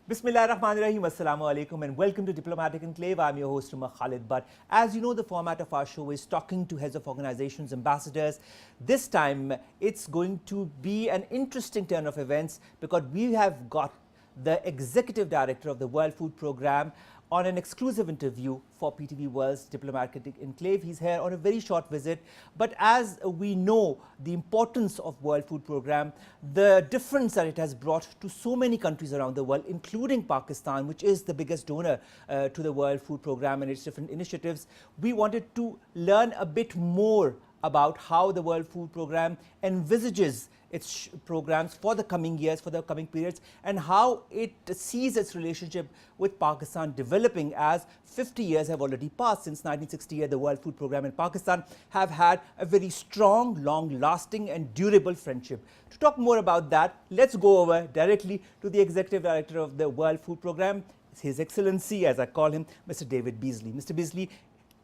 Bismillahirrahmanirrahim. Assalamu alaikum and welcome to Diplomatic Enclave. I'm your host, Umar Khalid. But as you know, the format of our show is talking to heads of organizations, ambassadors. This time, it's going to be an interesting turn of events because we have got the executive director of the World Food Programme on an exclusive interview for PTV World's Diplomatic Enclave. He's here on a very short visit, but as we know the importance of World Food Programme, the difference that it has brought to so many countries around the world, including Pakistan, which is the biggest donor to the World Food Programme and its different initiatives, we wanted to learn a bit more about how the World Food Programme envisages its programs for the coming years, for the coming periods, and how it sees its relationship with Pakistan developing as 50 years have already passed. Since 1968, the World Food Programme and Pakistan have had a very strong, long-lasting and durable friendship. To talk more about that, let's go over directly to the Executive Director of the World Food Programme, His Excellency, as I call him, Mr. David Beasley. Mr. Beasley,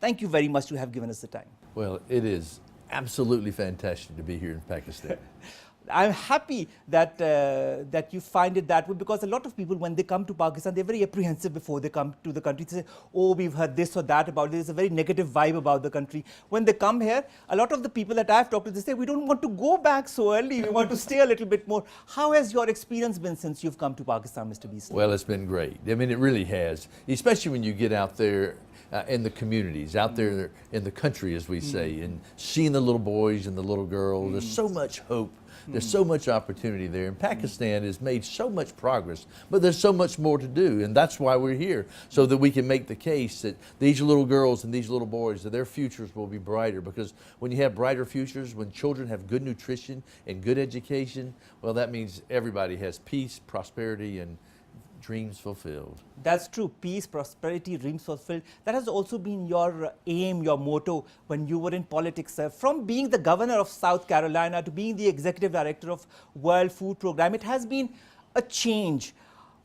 thank you very much to have given us the time. Well, it is absolutely fantastic to be here in Pakistan. I'm happy that that you find it that way, because a lot of people, when they come to Pakistan, they're very apprehensive before they come to the country. They say, oh, we've heard this or that about it. There's a very negative vibe about the country. When they come here, a lot of the people that I've talked to, they say, we don't want to go back so early. We want to stay a little bit more. How has your experience been since you've come to Pakistan, Mr. Beasley? Well, it's been great. I mean, it really has, especially when you get out there in the communities, out there in the country, as we say, and seeing the little boys and the little girls. There's so much hope. There's so much opportunity there. And Pakistan has made so much progress, but there's so much more to do. And that's why we're here, so that we can make the case that these little girls and these little boys, that their futures will be brighter. Because when you have brighter futures, when children have good nutrition and good education, well, that means everybody has peace, prosperity, and dreams fulfilled. That's true. Peace, prosperity, dreams fulfilled. That has also been your aim, your motto when you were in politics. From being the governor of South Carolina to being the executive director of World Food Programme, it has been a change.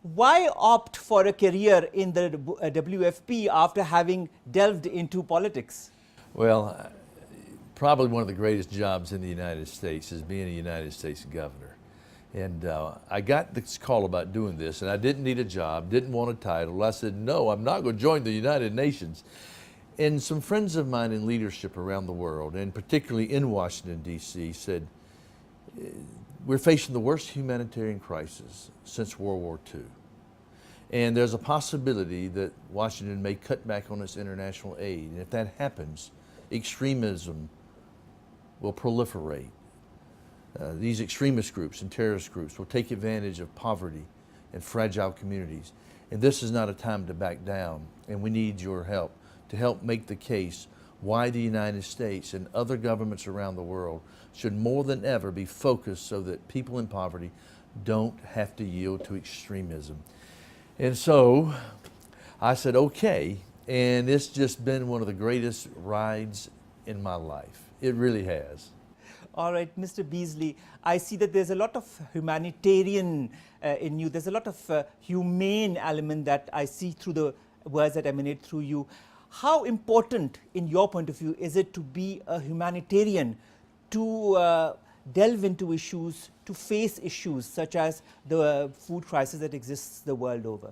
Why opt for a career in the WFP after having delved into politics? Well, probably one of the greatest jobs in the United States is being a United States governor. And I got this call about doing this, and I didn't need a job, didn't want a title. I said, no, I'm not going to join the United Nations. And some friends of mine in leadership around the world, and particularly in Washington, D.C., said, we're facing the worst humanitarian crisis since World War II. And there's a possibility that Washington may cut back on its international aid. And if that happens, extremism will proliferate. These extremist groups and terrorist groups will take advantage of poverty and fragile communities. And this is not a time to back down, and we need your help to help make the case why the United States and other governments around the world should more than ever be focused so that people in poverty don't have to yield to extremism. And so I said, okay, and it's just been one of the greatest rides in my life. It really has. All right, Mr. Beasley, I see that there's a lot of humanitarian in you. There's a lot of humane element that I see through the words that emanate through you. How important, in your point of view, is it to be a humanitarian, to delve into issues, to face issues such as the food crisis that exists the world over?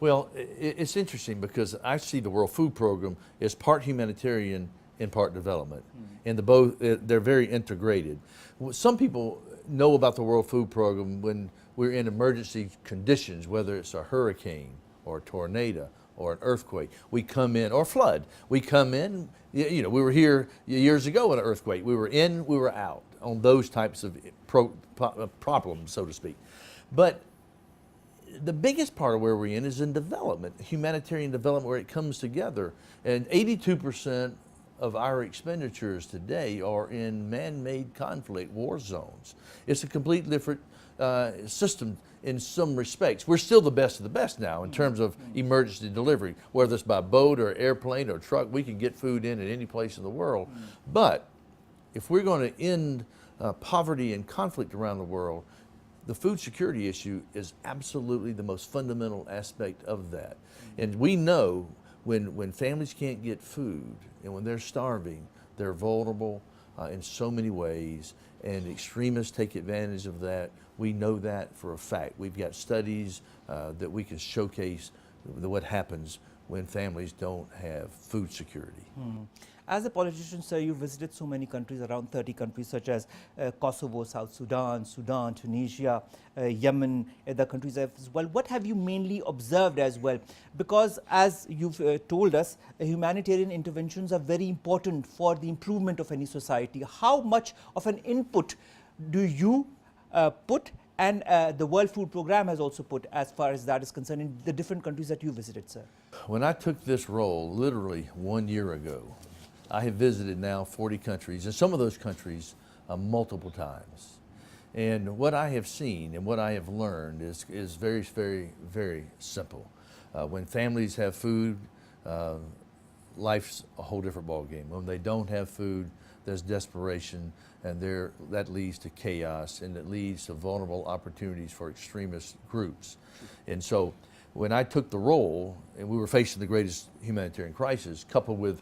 Well, it's interesting because I see the World Food Program as part humanitarian and part development. And they're very integrated. Some people know about the World Food Program when we're in emergency conditions, whether it's a hurricane or a tornado or an earthquake. We come in, or flood. We come in, you know, we were here years ago in an earthquake. We were in, we were out on those types of problems, so to speak. But the biggest part of where we're in is in development, humanitarian development, where it comes together. And 82% of our expenditures today are in man-made conflict war zones. It's a completely different system in some respects. We're still the best of the best now in terms of emergency delivery, whether it's by boat or airplane or truck. We can get food in at any place in the world. But if we're going to end poverty and conflict around the world, the food security issue is absolutely the most fundamental aspect of that. And we know when families can't get food and when they're starving, they're vulnerable in so many ways. and extremists take advantage of that. We know that for a fact. We've got studies that we can showcase what happens when families don't have food security. As a politician, sir, you visited so many countries, around 30 countries, such as Kosovo, South Sudan, Tunisia, Yemen, other countries as well. What have you mainly observed as well? Because as you've told us, humanitarian interventions are very important for the improvement of any society. How much of an input do you put, and the World Food Programme has also put, as far as that is concerned, in the different countries that you visited, sir? When I took this role, literally 1 year ago, I have visited now 40 countries, and some of those countries multiple times. And what I have seen and what I have learned is very, very, very simple. When families have food, life's a whole different ballgame. When they don't have food, there's desperation, and that leads to chaos, and it leads to vulnerable opportunities for extremist groups. And so when I took the role, and we were facing the greatest humanitarian crisis, coupled with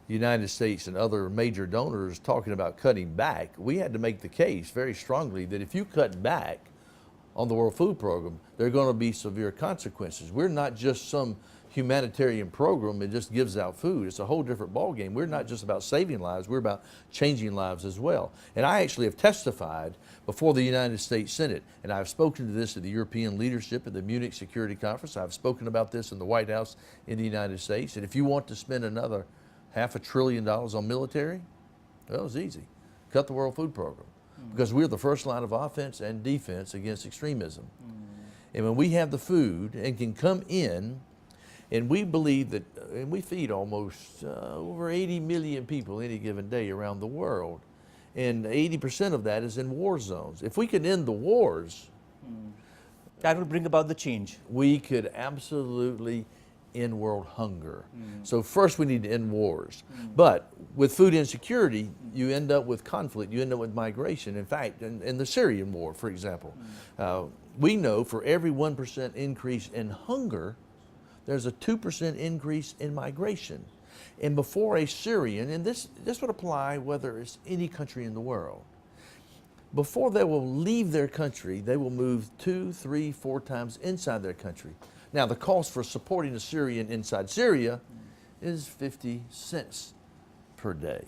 the United States and other major donors talking about cutting back, we had to make the case very strongly that if you cut back on the World Food Program, there are going to be severe consequences. We're not just some humanitarian program that just gives out food. It's a whole different ballgame. We're not just about saving lives, we're about changing lives as well. And I actually have testified before the United States Senate, and I've spoken to this at the European leadership at the Munich Security Conference. I've spoken about this in the White House in the United States. And if you want to spend another $500 billion on military, well, it's easy. Cut the World Food Program. Because we're the first line of offense and defense against extremism. And when we have the food and can come in, and we believe that, and we feed almost over 80 million people any given day around the world, and 80% of that is in war zones. If we could end the wars, that will bring about the change. We could absolutely end world hunger. So first we need to end wars. But with food insecurity, you end up with conflict, you end up with migration. In fact, in the Syrian war, for example, we know for every 1% increase in hunger, there's a 2% increase in migration. And before a Syrian, and this would apply whether it's any country in the world, before they will leave their country, they will move 2, 3, 4 times inside their country. Now, the cost for supporting a Syrian inside Syria is 50 cents per day.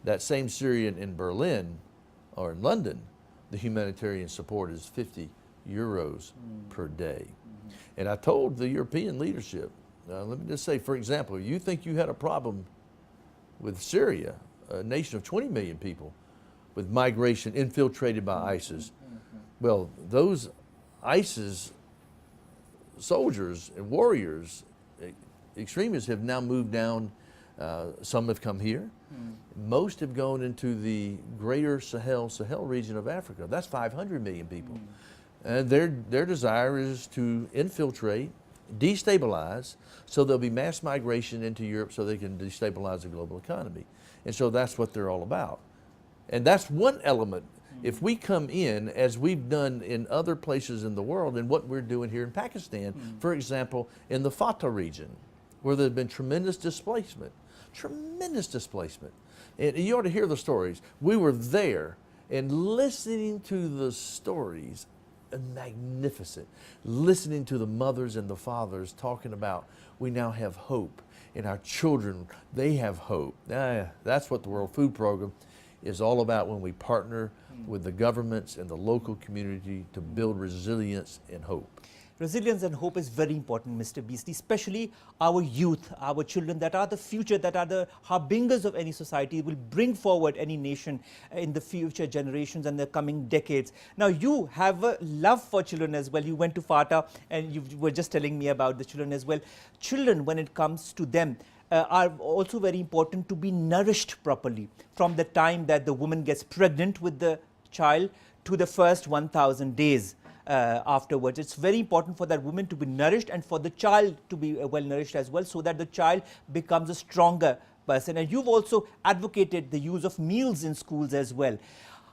That same Syrian in Berlin or in London, the humanitarian support is 50 euros per day. And I told the European leadership, let me just say, for example, you think you had a problem with Syria, a nation of 20 million people, with migration infiltrated by ISIS. Well, those ISIS soldiers and warriors, extremists have now moved down. Some have come here. Most have gone into the greater Sahel region of Africa. That's 500 million people. And their desire is to infiltrate, destabilize, so there'll be mass migration into Europe so they can destabilize the global economy. And so that's what they're all about. And that's one element. If we come in, as we've done in other places in the world, and what we're doing here in Pakistan, for example, in the Fatah region, where there's been tremendous displacement. And you ought to hear the stories. We were there and listening to the stories, magnificent. Listening to the mothers and the fathers talking about, we now have hope, and our children, they have hope. That's what the World Food Program is all about, when we partner with the governments and the local community to build resilience and hope. Resilience and hope is very important, Mr. Beasley, especially our youth, our children that are the future, that are the harbingers of any society, will bring forward any nation in the future generations and the coming decades. Now, you have a love for children as well. You went to Fatah and you were just telling me about the children as well. Children, when it comes to them, are also very important to be nourished properly from the time that the woman gets pregnant with the child to the first 1,000 days. Afterwards, it's very important for that woman to be nourished and for the child to be well nourished as well, so that the child becomes a stronger person. And you've also advocated the use of meals in schools as well.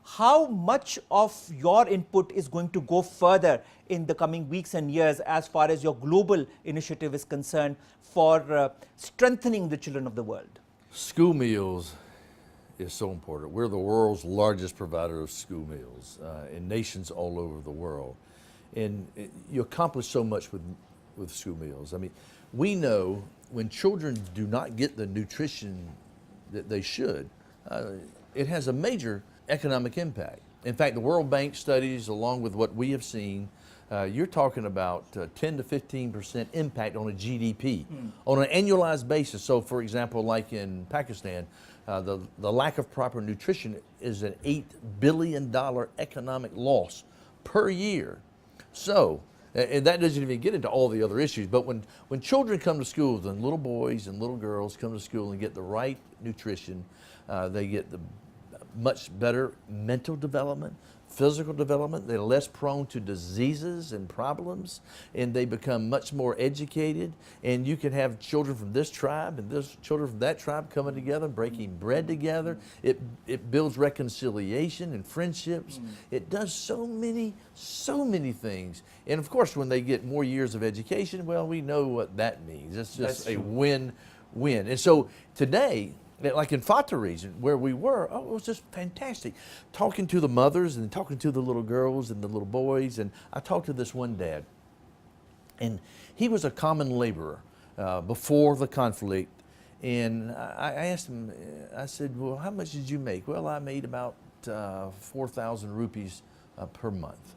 How much of your input is going to go further in the coming weeks and years as far as your global initiative is concerned for strengthening the children of the world? School meals is so important. We're the world's largest provider of school meals in nations all over the world. And you accomplish so much with school meals. I mean, we know when children do not get the nutrition that they should, it has a major economic impact. In fact, the World Bank studies, along with what we have seen, you're talking about 10 to 15% impact on a GDP on an annualized basis. So, for example, like in Pakistan, the lack of proper nutrition is an $8 billion economic loss per year. So, and that doesn't even get into all the other issues, but when children come to schools, and little boys and little girls come to school and get the right nutrition, they get the much better mental development, physical development. They're less prone to diseases and problems, and they become much more educated. And you can have children from this tribe and children from that tribe coming together, breaking bread together. It builds reconciliation and friendships. It does so many things. And of course, when they get more years of education, well, we know what that means. It's just a win-win. And so today, like in Fata region where we were, it was just fantastic. Talking to the mothers and talking to the little girls and the little boys. And I talked to this one dad, and he was a common laborer before the conflict. And I asked him, I said, well, how much did you make? Well, I made about 4,000 rupees per month.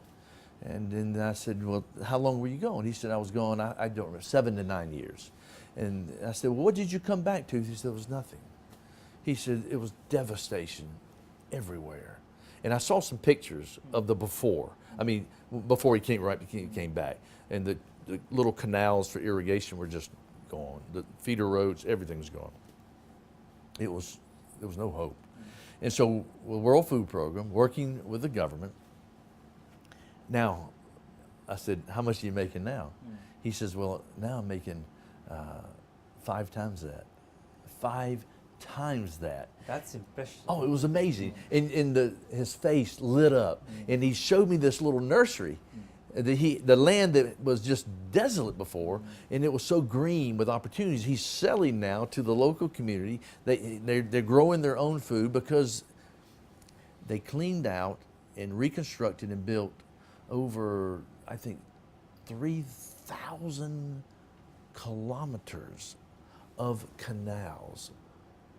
And then I said, well, how long were you going? He said, I was going, I don't remember, 7 to 9 years. And I said, well, what did you come back to? He said, there was nothing. He said, it was devastation everywhere. And I saw some pictures of the before. I mean, before he came back. And the little canals for irrigation were just gone. The feeder roads, everything was gone. There was no hope. And so the World Food Program, working with the government, now, I said, how much are you making now? He says, well, now I'm making 5 times that. 5 times that. That's impressive. Oh, it was amazing. And his face lit up. And he showed me this little nursery. The land that was just desolate before, and it was so green with opportunities. He's selling now to the local community. They're growing their own food because they cleaned out and reconstructed and built over, I think, 3,000 kilometers of canals,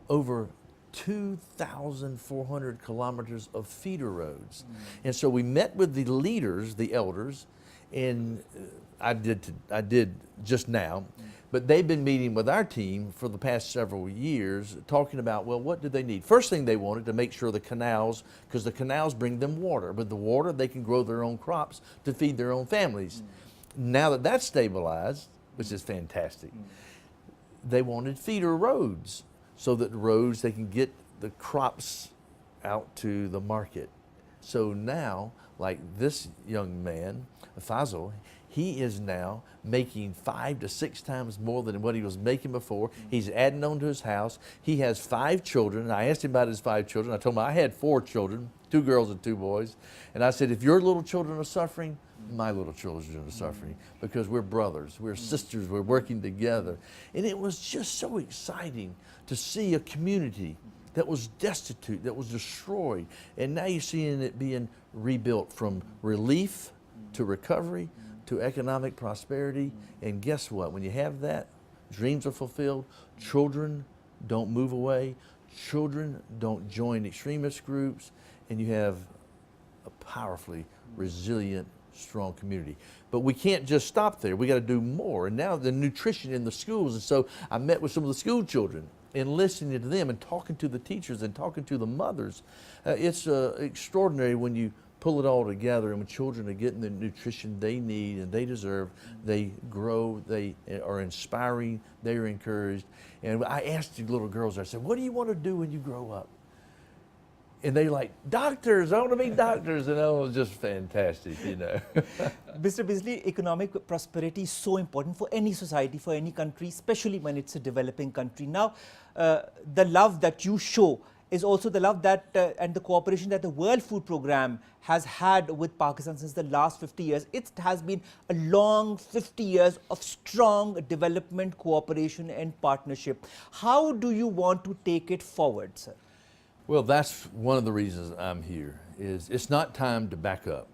over 2,400 kilometers of feeder roads. And so we met with the leaders, the elders, and I did just now, but they've been meeting with our team for the past several years, talking about, well, what do they need? First thing they wanted to make sure the canals, because the canals bring them water, but the water, they can grow their own crops to feed their own families. Now that that's stabilized, which is fantastic, they wanted feeder roads, so that the roads, they can get the crops out to the market. So now, like this young man, Faisal, he is now making 5 to 6 times more than what he was making before. He's adding on to his house. He has 5 children. I asked him about his 5 children. I told him I had 4 children, 2 girls and 2 boys. And I said, if your little children are suffering, my little children are suffering, because we're brothers, we're sisters, we're working together. And it was just so exciting to see a community that was destitute, that was destroyed, and now you're seeing it being rebuilt from relief to recovery to economic prosperity. And guess what? When you have that, dreams are fulfilled, children don't move away, children don't join extremist groups, and you have a powerfully resilient, strong community. But we can't just stop there. We got to do more. And now the nutrition in the schools. And so I met with some of the school children and listening to them and talking to the teachers and talking to the mothers. It's extraordinary when you pull it all together, and when children are getting the nutrition they need and they deserve, they grow, they are inspiring, they are encouraged. And I asked the little girls, I said, what do you want to do when you grow up? And they're like, doctors, I want to be doctors. And it was just fantastic, you know. Mr. Beasley, economic prosperity is so important for any society, for any country, especially when it's a developing country. Now, the love that you show is also the love that and the cooperation that the World Food Program has had with Pakistan since the last 50 years. It has been a long 50 years of strong development, cooperation and partnership. How do you want to take it forward, sir? Well, that's one of the reasons I'm here, is it's not time to back up.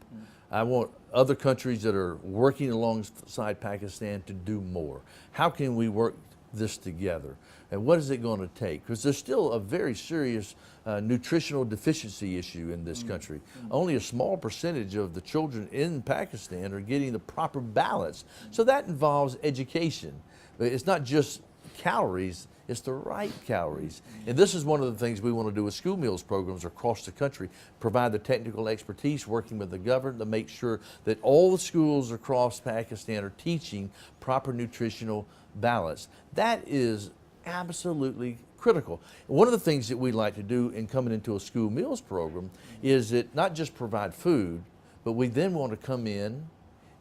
I want other countries that are working alongside Pakistan to do more. How can we work this together? And what is it going to take? Because there's still a very serious nutritional deficiency issue in this country. Only a small percentage of the children in Pakistan are getting the proper balance. So that involves education. It's not just calories, it's the right calories. And this is one of the things we want to do with school meals programs across the country, provide the technical expertise working with the government to make sure that all the schools across Pakistan are teaching proper nutritional balance. That is absolutely critical. One of the things that we like to do in coming into a school meals program is that not just provide food, but we then want to come in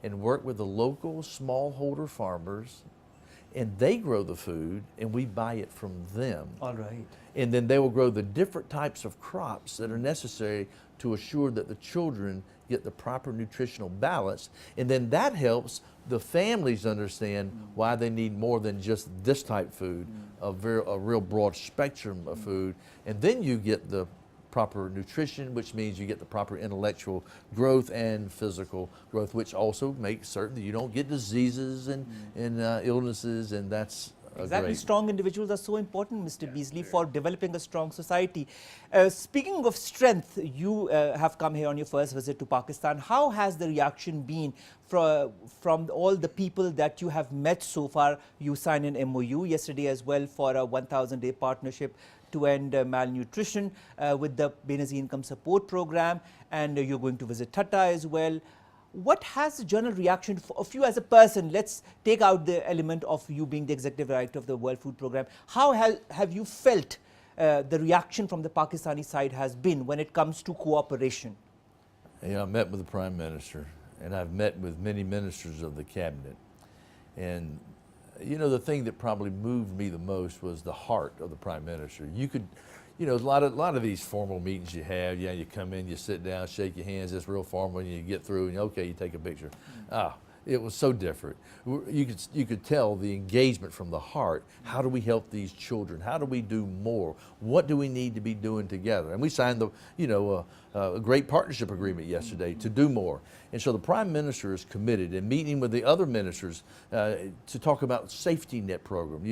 and work with the local smallholder farmers, and they grow the food and we buy it from them. All right. And then they will grow the different types of crops that are necessary to assure that the children get the proper nutritional balance. And then that helps the families understand why they need more than just this type of food, a real broad spectrum of food. And then you get the proper nutrition, which means you get the proper intellectual growth and physical growth, which also makes certain that you don't get diseases and illnesses, and that's exactly. great. Strong individuals are so important, Mr. Beasley, for developing a strong society. Speaking of strength, you have come here on your first visit to Pakistan. How has the reaction been from all the people that you have met so far? You signed an MOU yesterday as well for a 1,000-day partnership to end malnutrition with the Benazir Income Support Program, and you're going to visit Thatta as well. What has the general reaction of you as a person? Let's take out the element of you being the executive director of the World Food Program. How have you felt the reaction from the Pakistani side has been when it comes to cooperation? I met with the Prime Minister, and I've met with many ministers of the cabinet. And the thing that probably moved me the most was the heart of the Prime Minister. You could, a lot of these formal meetings you have, you come in, you sit down, shake your hands, it's real formal, and you get through, and okay, you take a picture. It was so different. You could tell the engagement from the heart. How do we help these children? How do we do more? What do we need to be doing together? And we signed a great partnership agreement yesterday to do more. And so the Prime Minister is committed in meeting with the other ministers to talk about safety net program.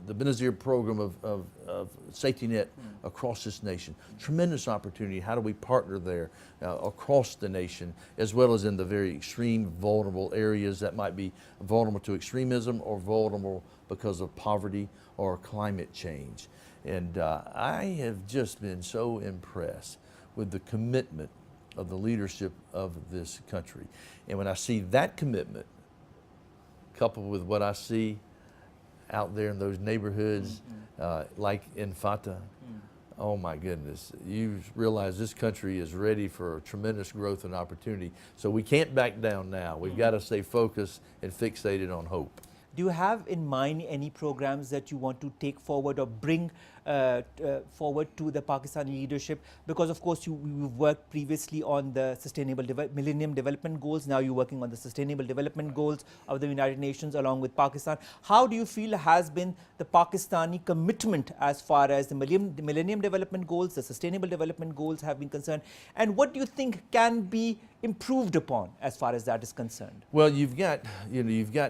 The Benazir program of safety net across this nation. Tremendous opportunity. How do we partner there across the nation, as well as in the very extreme, vulnerable areas that might be vulnerable to extremism or vulnerable because of poverty or climate change. And I have just been so impressed with the commitment of the leadership of this country. And when I see that commitment, coupled with what I see out there in those neighborhoods, like in Fatah, oh my goodness, you realize this country is ready for tremendous growth and opportunity. So we can't back down now. We've got to stay focused and fixated on hope. Do you have in mind any programs that you want to take forward or bring forward to the Pakistani leadership? Because of course you've worked previously on the Millennium Development Goals. Now you're working on the Sustainable Development Goals of the United Nations along with Pakistan. How do you feel has been the Pakistani commitment as far as the Millennium Development Goals, the Sustainable Development Goals have been concerned? And what do you think can be improved upon as far as that is concerned? Well, you've got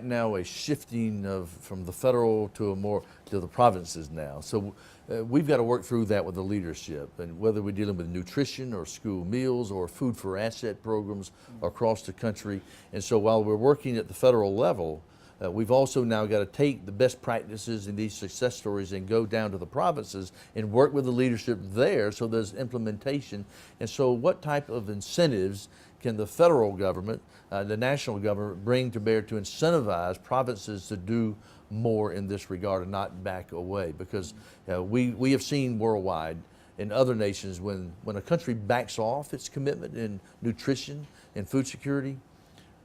now a shifting from the federal to the provinces now. So we've got to work through that with the leadership, and whether we're dealing with nutrition or school meals or food for asset programs across the country. And so while we're working at the federal level, we've also now got to take the best practices in these success stories and go down to the provinces and work with the leadership there so there's implementation. And so what type of incentives can the federal government, the national government bring to bear to incentivize provinces to do more in this regard and not back away? Because we have seen worldwide in other nations when a country backs off its commitment in nutrition and food security,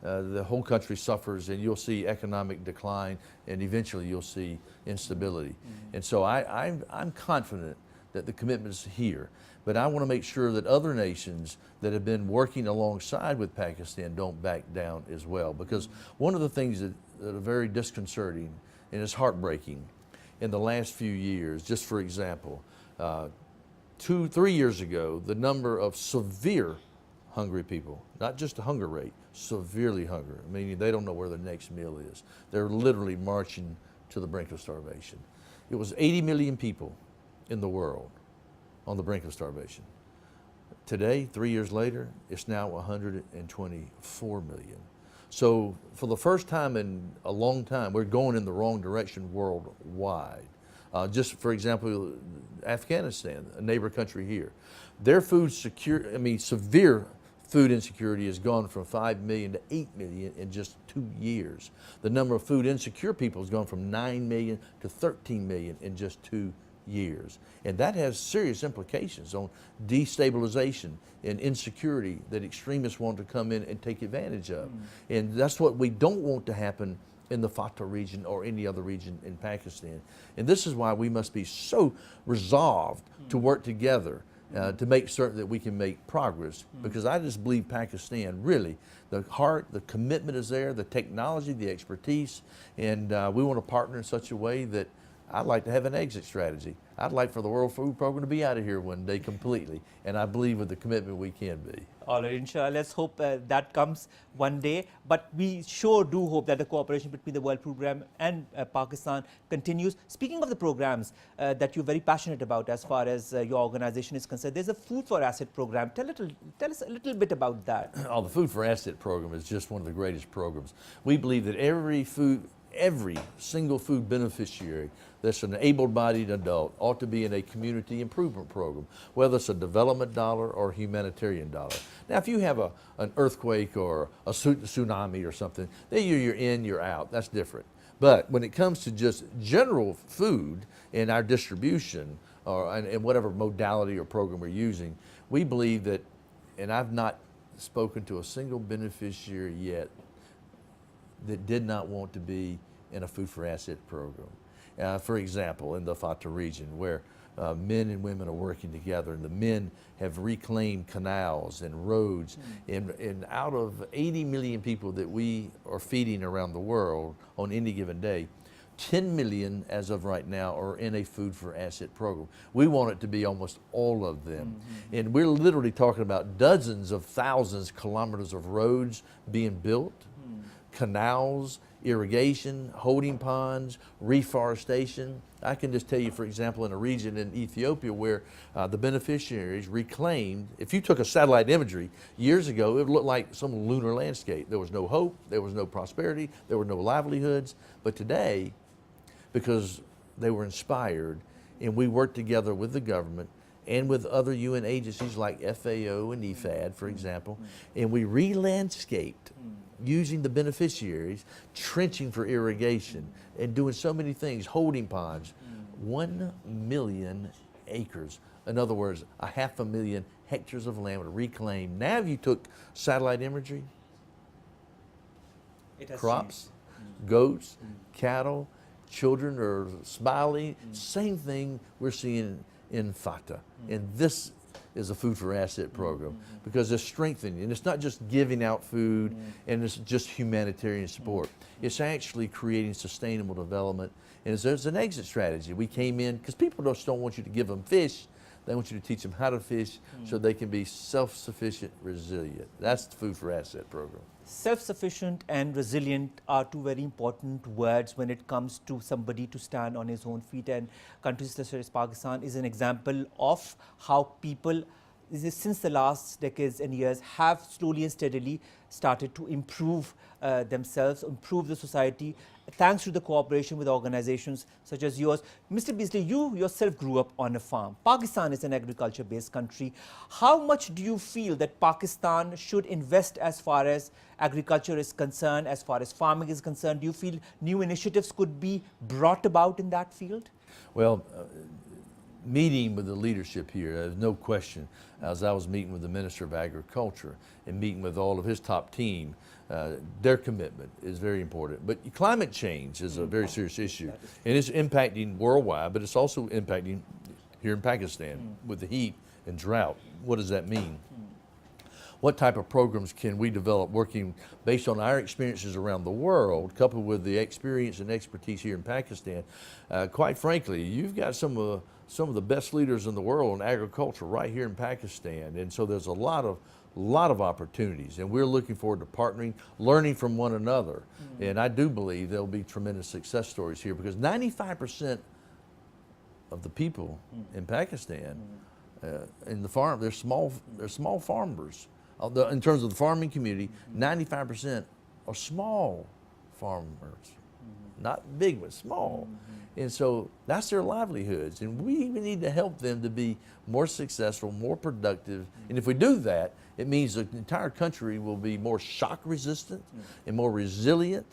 the whole country suffers, and you'll see economic decline, and eventually you'll see instability. And so I'm confident that the commitment is here. But I want to make sure that other nations that have been working alongside with Pakistan don't back down as well. Because one of the things that are very disconcerting and is heartbreaking in the last few years, just for example, 3 years ago, the number of severe hungry people, not just a hunger rate, severely hungry, meaning they don't know where their next meal is. They're literally marching to the brink of starvation. It was 80 million people in the world on the brink of starvation. Today, 3 years later, it's now 124 million. So for the first time in a long time, we're going in the wrong direction worldwide. Just for example, Afghanistan, a neighbor country here, their severe food insecurity has gone from 5 million to 8 million in just 2 years. The number of food insecure people has gone from 9 million to 13 million in just 2 years. And that has serious implications on destabilization and insecurity that extremists want to come in and take advantage of. And that's what we don't want to happen in the Fatah region or any other region in Pakistan. And this is why we must be so resolved to work together to make certain that we can make progress, because I just believe Pakistan, really, the heart, the commitment is there, the technology, the expertise, and we want to partner in such a way that I'd like to have an exit strategy. I'd like for the World Food Program to be out of here one day completely, and I believe with the commitment we can be. All right, inshallah, let's hope that comes one day. But we sure do hope that the cooperation between the World Program and Pakistan continues. Speaking of the programs that you're very passionate about as far as your organization is concerned, there's a Food for Asset program. Tell us a little bit about that. Oh, the Food for Asset program is just one of the greatest programs. We believe that every single food beneficiary that's an able-bodied adult ought to be in a community improvement program, whether it's a development dollar or a humanitarian dollar. Now, if you have an earthquake or a tsunami or something, then you're in, you're out. That's different. But when it comes to just general food and our distribution, and whatever modality or program we're using, we believe that, and I've not spoken to a single beneficiary yet that did not want to be in a Food for Asset program. For example, in the Fatah region, where men and women are working together, and the men have reclaimed canals and roads, and out of 80 million people that we are feeding around the world on any given day, 10 million as of right now are in a Food for Asset program. We want it to be almost all of them. And we're literally talking about dozens of thousands of kilometers of roads being built, canals, irrigation, holding ponds, reforestation. I can just tell you, for example, in a region in Ethiopia where the beneficiaries reclaimed, if you took a satellite imagery years ago, it would look like some lunar landscape. There was no hope, there was no prosperity, there were no livelihoods. But today, because they were inspired, and we worked together with the government and with other UN agencies like FAO and EFAD, for example, and we re-landscaped using the beneficiaries, trenching for irrigation, and doing so many things, holding ponds. 1 million acres. In other words, 500,000 hectares of land were reclaimed. Now if you took satellite imagery, crops, goats, cattle, children are smiling, same thing we're seeing in Fatah. And this is a Food for Asset program because it's strengthening, and it's not just giving out food and it's just humanitarian support. It's actually creating sustainable development, and there's an exit strategy. We came in because people just don't want you to give them fish. They want you to teach them how to fish so they can be self-sufficient, resilient. That's the Food for Asset program. Self-sufficient and resilient are two very important words when it comes to somebody to stand on his own feet, and countries such as Pakistan is an example of how people since the last decades and years have slowly and steadily started to improve themselves, improve the society, thanks to the cooperation with organizations such as yours. Mr. Beasley, you yourself grew up on a farm. Pakistan is an agriculture-based country. How much do you feel that Pakistan should invest as far as agriculture is concerned, as far as farming is concerned? Do you feel new initiatives could be brought about in that field? Well, meeting with the leadership here, there's no question, as I was meeting with the Minister of Agriculture and meeting with all of his top team, their commitment is very important. But climate change is a very serious issue, and it's impacting worldwide, but it's also impacting here in Pakistan with the heat and drought. What does that mean? What type of programs can we develop working based on our experiences around the world, coupled with the experience and expertise here in Pakistan? Quite frankly, you've got some of some of the best leaders in the world in agriculture right here in Pakistan. And so there's a lot of opportunities, and we're looking forward to partnering, learning from one another. And I do believe there'll be tremendous success stories here, because 95% of the people in Pakistan in the farm, they're small farmers. In terms of the farming community, 95% are small farmers, not big, but small. And so that's their livelihoods, and we need to help them to be more successful, more productive. And if we do that, it means the entire country will be more shock resistant and more resilient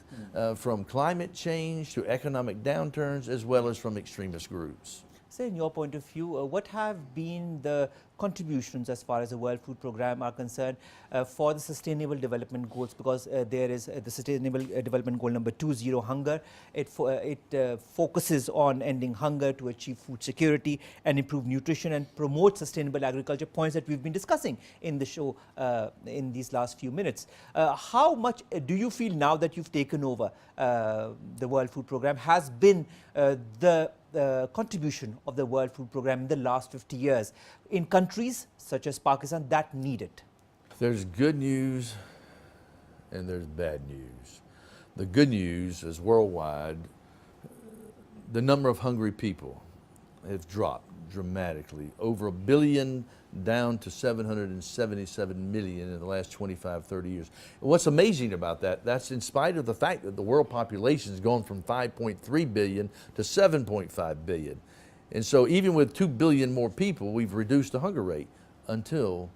from climate change to economic downturns, as well as from extremist groups. So in your point of view, what have been the contributions as far as the World Food Programme are concerned for the Sustainable Development Goals? Because there is the Sustainable Development Goal number 2, zero hunger. It focuses on ending hunger to achieve food security and improve nutrition and promote sustainable agriculture, points that we've been discussing in the show in these last few minutes. How much do you feel, now that you've taken over the World Food Programme, has been the contribution of the World Food Programme in the last 50 years in countries such as Pakistan that need it? There's good news and there's bad news. The good news is worldwide, the number of hungry people have dropped dramatically, over 1 billion down to 777 million in the last 25, 30 years. And what's amazing about that, that's in spite of the fact that the world population has gone from 5.3 billion to 7.5 billion. And so even with 2 billion more people, we've reduced the hunger rate until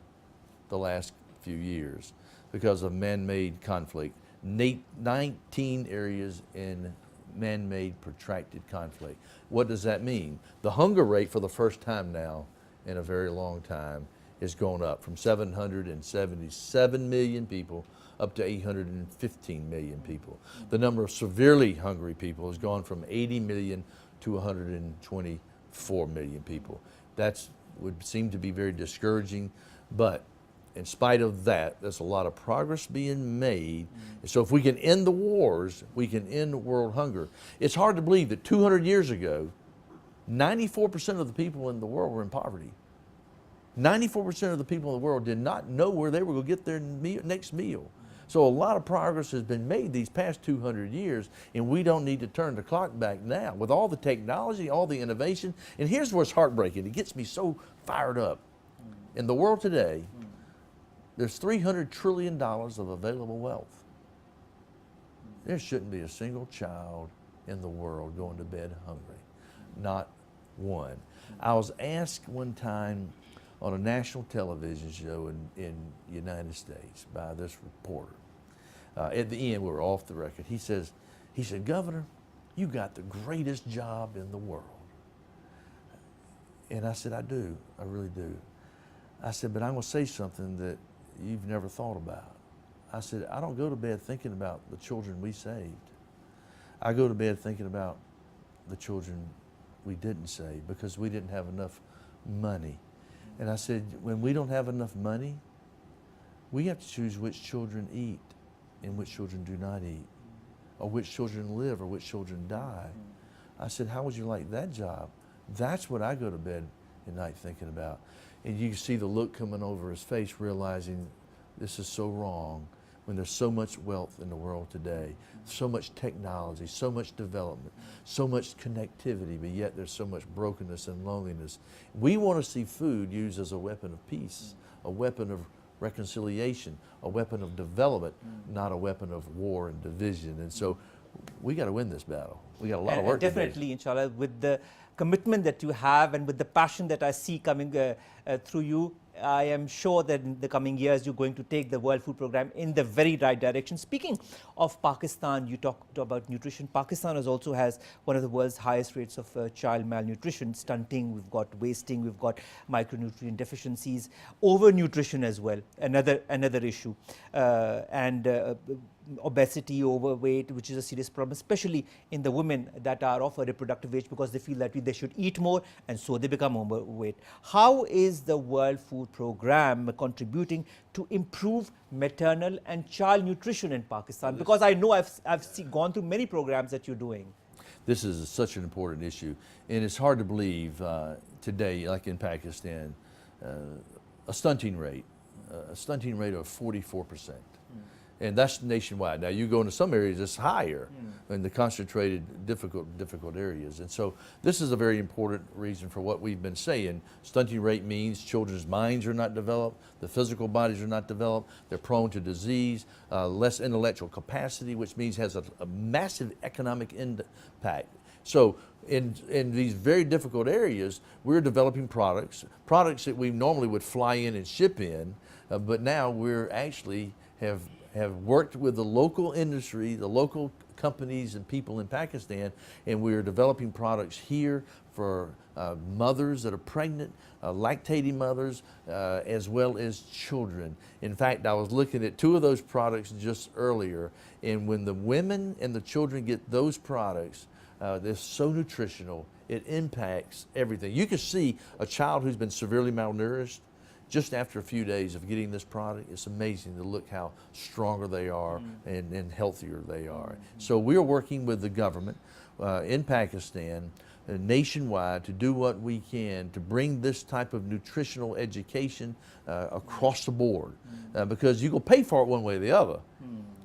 the last few years because of man-made conflict. 19 areas in man-made protracted conflict. What does that mean? The hunger rate for the first time now in a very long time has gone up from 777 million people up to 815 million people. The number of severely hungry people has gone from 80 million to 124 million people. That would seem to be very discouraging, but in spite of that, there's a lot of progress being made. So if we can end the wars, we can end world hunger. It's hard to believe that 200 years ago, 94% of the people in the world were in poverty. 94% of the people in the world did not know where they were going to get their next meal. So a lot of progress has been made these past 200 years, and we don't need to turn the clock back now. With all the technology, all the innovation, and here's what's heartbreaking. It gets me so fired up. In the world today, there's $300 trillion of available wealth. There shouldn't be a single child in the world going to bed hungry. Not one. I was asked one time on a national television show in the United States by this reporter. At the end, we were off the record. He said, "Governor, you got the greatest job in the world." And I said, "I do, I really do." I said, "But I'm going to say something that you've never thought about." I said, "I don't go to bed thinking about the children we saved. I go to bed thinking about the children we didn't save because we didn't have enough money." And I said, when we don't have enough money, we have to choose which children eat and which children do not eat, or which children live or which children die. I said, how would you like that job? That's what I go to bed at night thinking about. And you see the look coming over his face, realizing this is so wrong when there's so much wealth in the world today, so much technology, so much development, so much connectivity, but yet there's so much brokenness and loneliness. We want to see food used as a weapon of peace, a weapon of reconciliation, a weapon of development, not a weapon of war and division. And so we got to win this battle. We got a lot of work to do. Definitely, inshallah, with the commitment that you have and with the passion that I see coming through you, I am sure that in the coming years you're going to take the World Food Programme in the very right direction. Speaking of Pakistan, you talked about nutrition. Pakistan also has one of the world's highest rates of child malnutrition, stunting, we've got wasting, we've got micronutrient deficiencies, overnutrition as well, another issue, and obesity, overweight, which is a serious problem, especially in the women that are of a reproductive age, because they feel that they should eat more and so they become overweight. How is the World Food Programme contributing to improve maternal and child nutrition in Pakistan? Because I know I've gone through many programs that you're doing. This is such an important issue, and it's hard to believe today, like in Pakistan, a stunting rate of 44%. And that's nationwide. Now you go into some areas it's higher in the concentrated difficult areas. And so this is a very important reason for what we've been saying. Stunting rate means children's minds are not developed, the physical bodies are not developed, they're prone to disease, less intellectual capacity, which means has a massive economic impact. So in these very difficult areas, we're developing products that we normally would fly in and ship in, but now we're actually have worked with the local industry, the local companies and people in Pakistan, and we're developing products here for mothers that are pregnant, lactating mothers, as well as children. In fact, I was looking at 2 of those products just earlier, and when the women and the children get those products, they're so nutritional, it impacts everything. You can see a child who's been severely malnourished just after a few days of getting this product. It's amazing to look how stronger they are and healthier they are. So we're working with the government in Pakistan nationwide to do what we can to bring this type of nutritional education across the board, because you go pay for it one way or the other.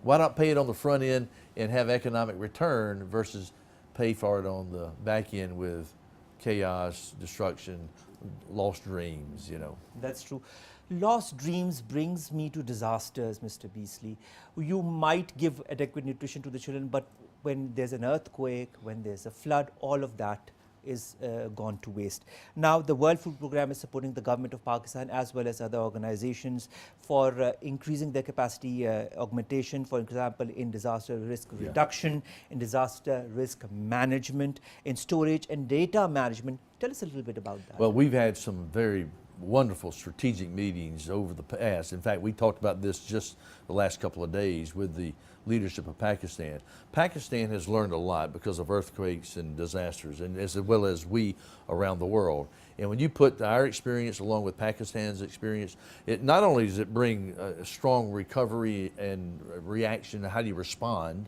Why not pay it on the front end and have economic return versus pay for it on the back end with chaos, destruction, lost dreams, you know. That's true. Lost dreams brings me to disasters, Mr. Beasley. You might give adequate nutrition to the children, but when there's an earthquake, when there's a flood, all of that is gone to waste. Now, the World Food Programme is supporting the government of Pakistan as well as other organizations for increasing their capacity augmentation, for example, in disaster risk reduction, in disaster risk management, in storage and data management. Tell us a little bit about that. Well, we've had some very wonderful strategic meetings over the past. In fact, we talked about this just the last couple of days with the leadership of Pakistan. Pakistan has learned a lot because of earthquakes and disasters, and as well as we around the world. And when you put our experience along with Pakistan's experience, it not only does it bring a strong recovery and reaction to how do you respond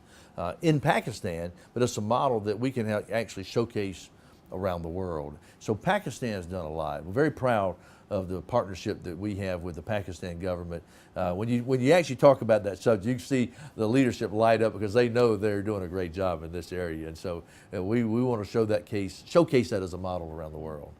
in Pakistan, but it's a model that we can actually showcase around the world. So Pakistan has done a lot. We're very proud of the partnership that we have with the Pakistan government. When you actually talk about that subject, you can see the leadership light up because they know they're doing a great job in this area. And so we want to showcase that as a model around the world.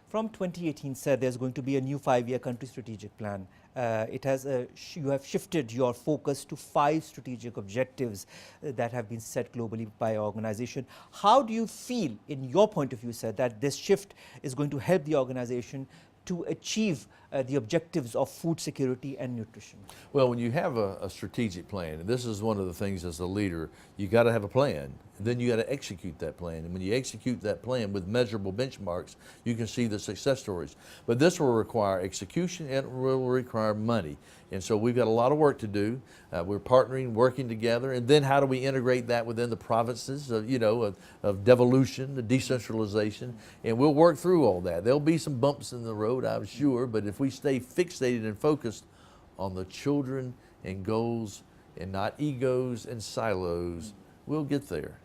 From 2018, sir, there's going to be a new 5-year country strategic plan. You have shifted your focus to 5 strategic objectives that have been set globally by our organization. How do you feel, in your point of view, sir, that this shift is going to help the organization to achieve the objectives of food security and nutrition? Well, when you have a strategic plan, and this is one of the things as a leader, you got to have a plan. And then you got to execute that plan. And when you execute that plan with measurable benchmarks, you can see the success stories. But this will require execution and it will require money. And so we've got a lot of work to do. We're partnering, working together, and then how do we integrate that within the provinces of devolution, the decentralization, and we'll work through all that. There'll be some bumps in the road, I'm sure, but if we stay fixated and focused on the children and goals and not egos and silos, we'll get there.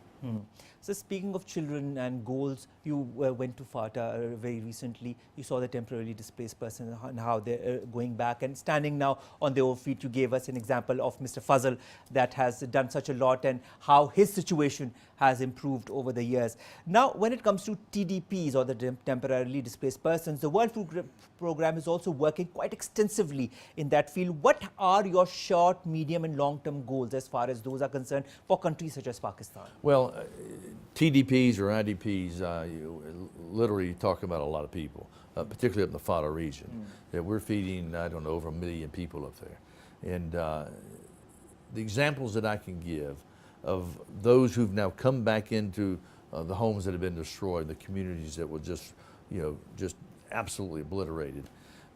So speaking of children and goals, you went to FATA very recently. You saw the temporarily displaced person and how they're going back and standing now on their own feet. You gave us an example of Mr. Fazal that has done such a lot and how his situation has improved over the years. Now, when it comes to TDPs or the temporarily displaced persons, the World Food Programme is also working quite extensively in that field. What are your short, medium and long-term goals as far as those are concerned for countries such as Pakistan? Well, TDPs or IDPs, literally talk about a lot of people, particularly up in the FATA region. That we're feeding, I don't know, over 1 million people up there. And the examples that I can give of those who've now come back into the homes that have been destroyed, the communities that were just absolutely obliterated,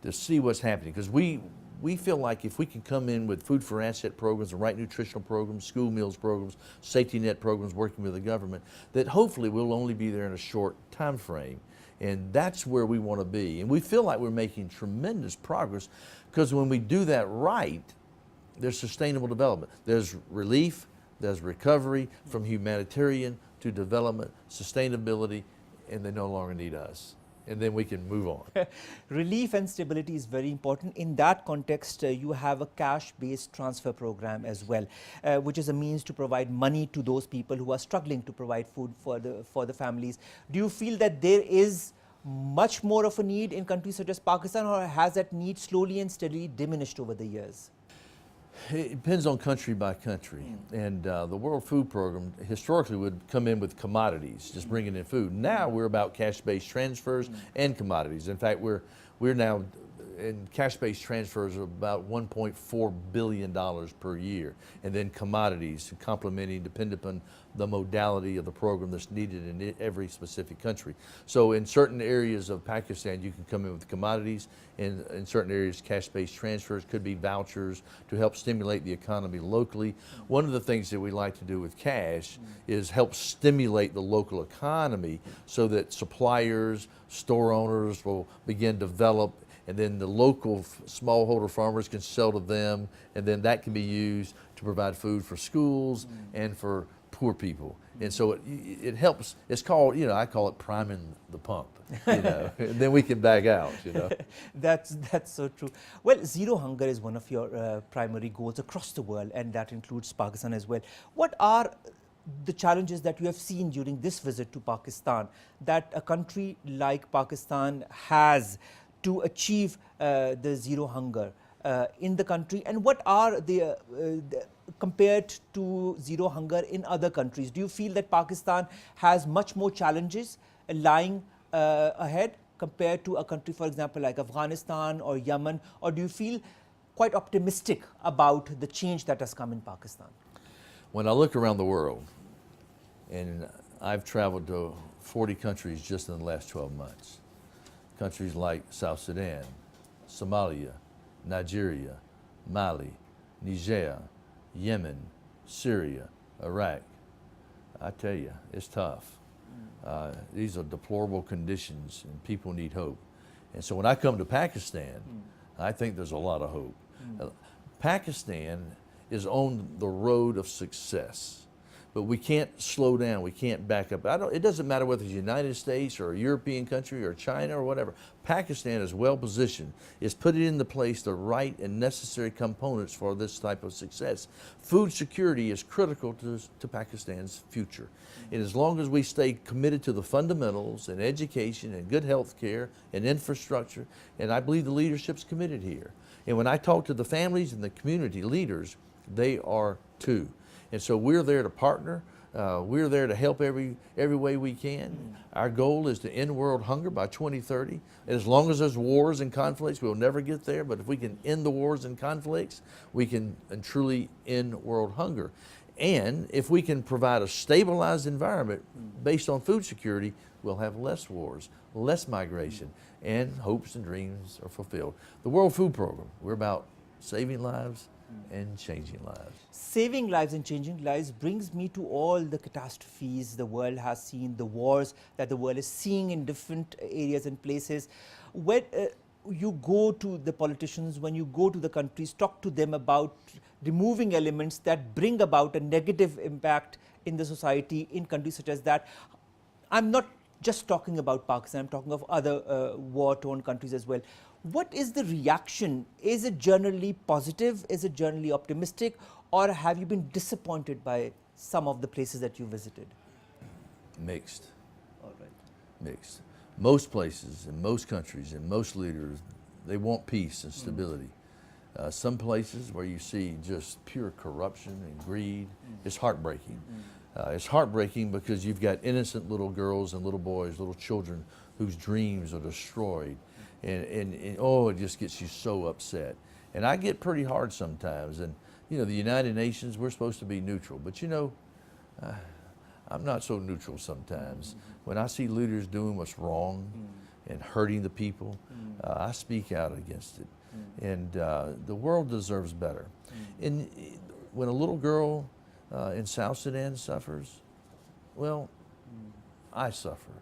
to see what's happening. Because we feel like if we can come in with food for asset programs, the right nutritional programs, school meals programs, safety net programs, working with the government, that hopefully we'll only be there in a short time frame. And that's where we want to be. And we feel like we're making tremendous progress because when we do that right, there's sustainable development. There's relief, there's recovery from humanitarian to development, sustainability, and they no longer need us. and then we can move on. Relief and stability is very important. In that context, you have a cash-based transfer program as well, which is a means to provide money to those people who are struggling to provide food for the families. Do you feel that there is much more of a need in countries such as Pakistan, or has that need slowly and steadily diminished over the years? It depends on country by country. And the World Food Program historically would come in with commodities, just bringing in food. Now we're about cash-based transfers and commodities. In fact, we're now in cash-based transfers of about $1.4 billion per year. And then commodities, complementing, depending upon the modality of the program that's needed in every specific country. So in certain areas of Pakistan, you can come in with commodities. In certain areas, cash-based transfers could be vouchers to help stimulate the economy locally. One of the things that we like to do with cash is help stimulate the local economy so that suppliers, store owners will begin to develop, and then the local smallholder farmers can sell to them, and then that can be used to provide food for schools and for poor people. And so it helps. It's called, I call it priming the pump, and then we can back out, That's so true. Well, zero hunger is one of your primary goals across the world, and that includes Pakistan as well. What are the challenges that you have seen during this visit to Pakistan that a country like Pakistan has to achieve the zero hunger in the country, and what are the compared to zero hunger in other countries? Do you feel that Pakistan has much more challenges lying ahead compared to a country, for example, like Afghanistan or Yemen, or do you feel quite optimistic about the change that has come in Pakistan? When I look around the world, and I've traveled to 40 countries just in the last 12 months, countries like South Sudan, Somalia, Nigeria, Mali, Niger, Yemen, Syria, Iraq. I tell you, it's tough. These are deplorable conditions, and people need hope. And so when I come to Pakistan, I think there's a lot of hope. Pakistan is on the road of success. But we can't slow down, we can't back up. It doesn't matter whether it's the United States or a European country or China or whatever. Pakistan is well positioned. It's putting into place the right and necessary components for this type of success. Food security is critical to Pakistan's future. And as long as we stay committed to the fundamentals and education and good health care and infrastructure, and I believe the leadership's committed here. And when I talk to the families and the community leaders, they are too. And so we're there to partner. We're there to help every way we can. Our goal is to end world hunger by 2030. And as long as there's wars and conflicts, we'll never get there. But if we can end the wars and conflicts, we can truly end world hunger. And if we can provide a stabilized environment based on food security, we'll have less wars, less migration, and hopes and dreams are fulfilled. The World Food Program, we're about saving lives and changing lives. Saving lives and changing lives brings me to all the catastrophes the world has seen, the wars that the world is seeing in different areas and places. When you go to the politicians, when you go to the countries, talk to them about removing elements that bring about a negative impact in the society in countries such as that. I'm not just talking about Pakistan, I'm talking of other war-torn countries as well. What is the reaction? Is it generally positive? Is it generally optimistic? Or have you been disappointed by some of the places that you visited? Mixed. All right. Mixed. Most places and most countries and most leaders, they want peace and stability. Some places where you see just pure corruption and greed, it's heartbreaking. It's heartbreaking because you've got innocent little girls and little boys, little children whose dreams are destroyed. And oh, it just gets you so upset. And I get pretty hard sometimes. And the United Nations, we're supposed to be neutral. But I'm not so neutral sometimes. When I see leaders doing what's wrong and hurting the people, I speak out against it. And the world deserves better. And when a little girl in South Sudan suffers, well, I suffer.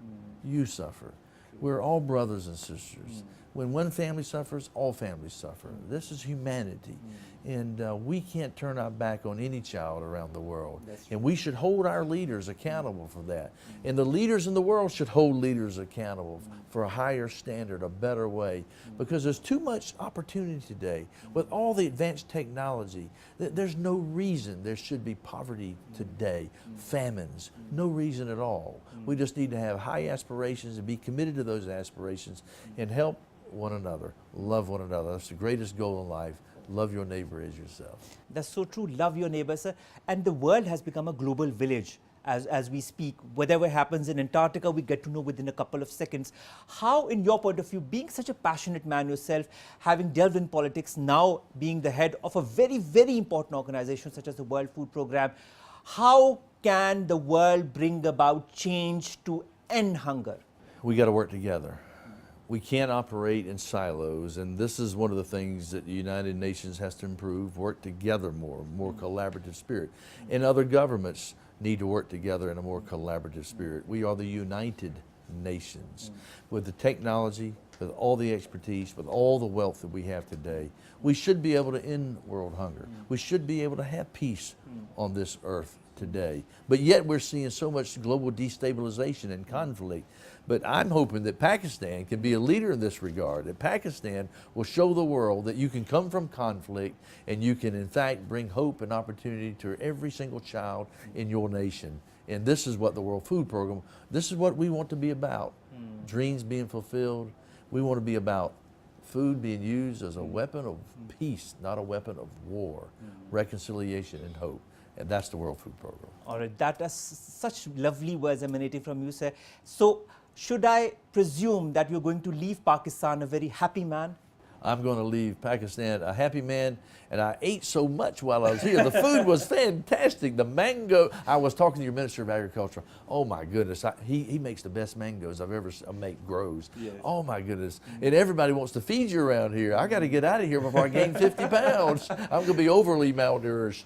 You suffer. We're all brothers and sisters. When one family suffers, all families suffer. This is humanity. And we can't turn our back on any child around the world. And we should hold our leaders accountable for that. And the leaders in the world should hold leaders accountable for a higher standard, a better way. Because there's too much opportunity today. With all the advanced technology, there's no reason there should be poverty today, famines, no reason at all. We just need to have high aspirations and be committed to those aspirations and help one another, love one another. That's the greatest goal in life. Love your neighbor as yourself. That's so true. Love your neighbor, sir. And the world has become a global village as we speak. Whatever happens in Antarctica, we get to know within a couple of seconds. How, in your point of view, being such a passionate man yourself, having delved in politics, now being the head of a very, very important organization such as the World Food Program, how can the world bring about change to end hunger? We got to work together. We can't operate in silos, and this is one of the things that the United Nations has to improve, work together more collaborative spirit. And other governments need to work together in a more collaborative spirit. We are the United Nations. With the technology, with all the expertise, with all the wealth that we have today, we should be able to end world hunger. We should be able to have peace on this earth today. But yet we're seeing so much global destabilization and conflict. But I'm hoping that Pakistan can be a leader in this regard, that Pakistan will show the world that you can come from conflict and you can in fact bring hope and opportunity to every single child in your nation. And this is what the World Food Program, this is what we want to be about. Dreams being fulfilled. We want to be about food being used as a weapon of peace, not a weapon of war, reconciliation and hope. And that's the World Food Program. All right, that is such lovely words emanating from you, sir. So, should I presume that you're going to leave Pakistan a very happy man? I'm going to leave Pakistan a happy man, and I ate so much while I was here. The food was fantastic. The mango, I was talking to your Minister of Agriculture. Oh my goodness, he makes the best mangoes I've ever make grows. Yes. Oh my goodness. And everybody wants to feed you around here. I got to get out of here before I gain 50 pounds. I'm going to be overly malnourished.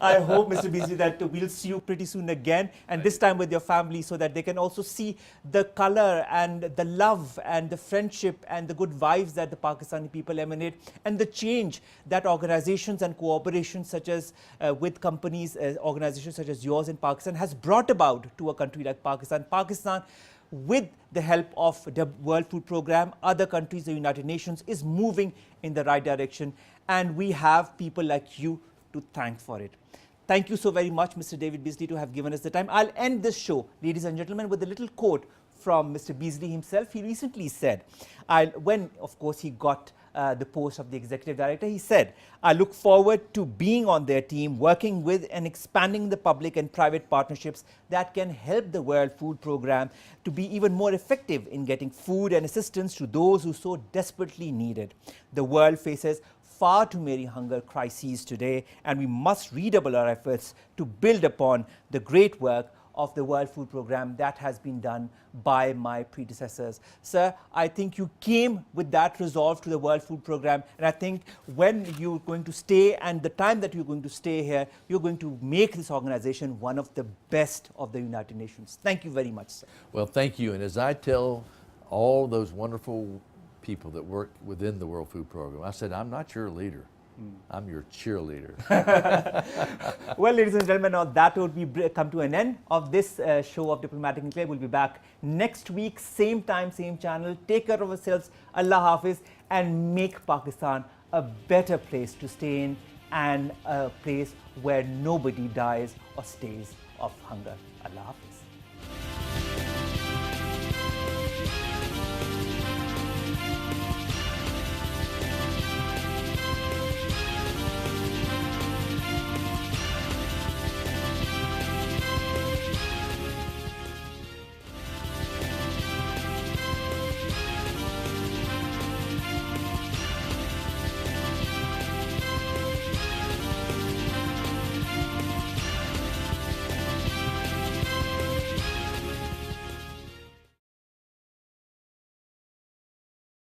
I hope, Mr. Beasley, that we'll see you pretty soon again, and this time with your family, so that they can also see the color and the love and the friendship and the good vibes that the Pakistani people emanate, and the change that organizations and cooperations such as with companies, organizations such as yours in Pakistan has brought about to a country like Pakistan. Pakistan, with the help of the World Food Program, other countries, the United Nations, is moving in the right direction, and we have people like you to thank for it. Thank you so very much, Mr. David Beasley, to have given us the time. I'll end this show, ladies and gentlemen, with a little quote from Mr. Beasley himself. He recently said, when of course he got the post of the executive director, he said, "I look forward to being on their team, working with and expanding the public and private partnerships that can help the World Food Program to be even more effective in getting food and assistance to those who so desperately need it. The world faces far too many hunger crises today, and we must redouble our efforts to build upon the great work of the World Food Program that has been done by my predecessors." Sir, I think you came with that resolve to the World Food Program, and I think when you're going to stay and the time that you're going to stay here, you're going to make this organization one of the best of the United Nations. Thank you very much, sir. Well, thank you. And as I tell all those wonderful people that work within the World Food Program, I said, I'm not your leader. I'm your cheerleader. Well, ladies and gentlemen, now that would be come to an end of this show of Diplomatic Enclave. We'll be back next week, same time, same channel. Take care of yourselves, Allah Hafiz, and make Pakistan a better place to stay in and a place where nobody dies or stays of hunger. Allah Hafiz.